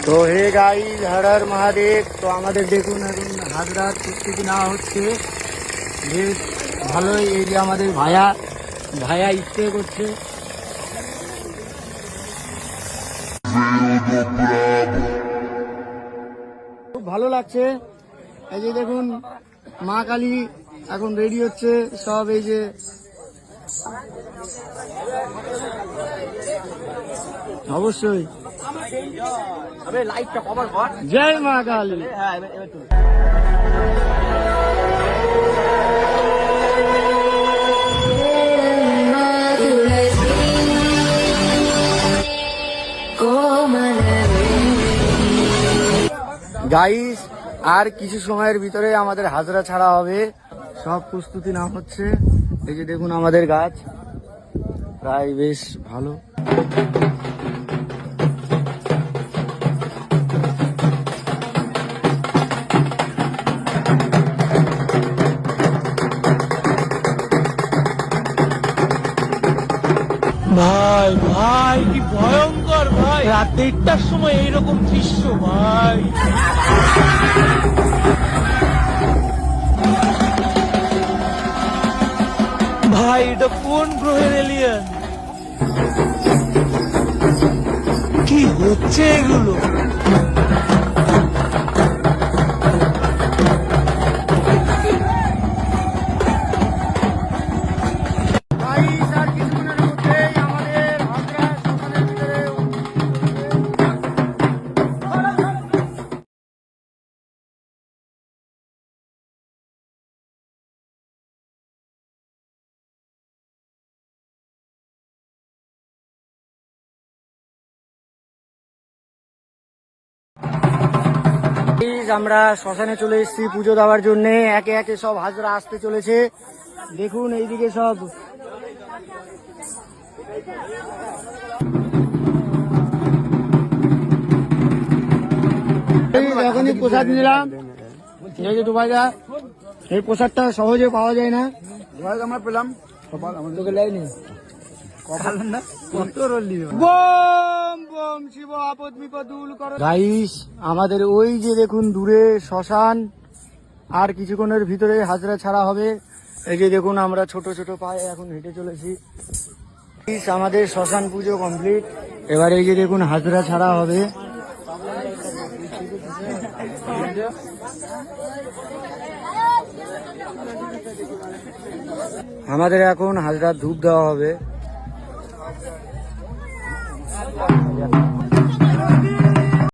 তো hey guys, Har Har Mahadev. তো আমাদের দেখুন এখন হাজরার প্রস্তুতি নেওয়া হচ্ছে। বেশ ভালোই। এই যে আমাদের ভায়া স্প্রে করছে। খুব ভালো লাগছে। এই যে দেখুন মা কালী এখন রেডি হচ্ছে সব। এই যে অবশ্যই জয় মা কালী। গাইস, আর কিছু সময়ের ভিতরে আমাদের হাজরা ছাড়া হবে। সব প্রস্তুতি নেওয়া হচ্ছে। এই যে দেখুন আমাদের গাছ প্রায় বেশ ভালো। ভাই ভাই কি ভয়ঙ্কর ভাই, রাত 1টার সময় এইরকম দৃশ্য ভাই। ভাই এটা কোন গ্রহের এলিয়েন? কি হচ্ছে এগুলো? আমরা শ্মশানে চলে এসেছি পুজো দেওয়ার জন্য। একে একে সব হাজরা আসতে চলেছে। দেখুন এইদিকে সব এখনই প্রসাদ নিলাম। এই যে দুভাইদা, এই প্রসাদটা সহজে পাওয়া যায় না। আমরা পেলাম, তোকে লাইনি গাইস। আমাদের ওই যে দেখুন দূরে শ্মশান, আর কিছুক্ষণের ভিতরে হাজরা ছাড়া হবে। এই যে দেখুন আমরা ছোট ছোট পায়ে এখন হেঁটে চলেছি। আমাদের শ্মশান পুজো কমপ্লিট। এবার এই যে দেখুন হাজরা ছাড়া হবে। আমাদের এখন হাজরার ধূপ দেওয়া হবে।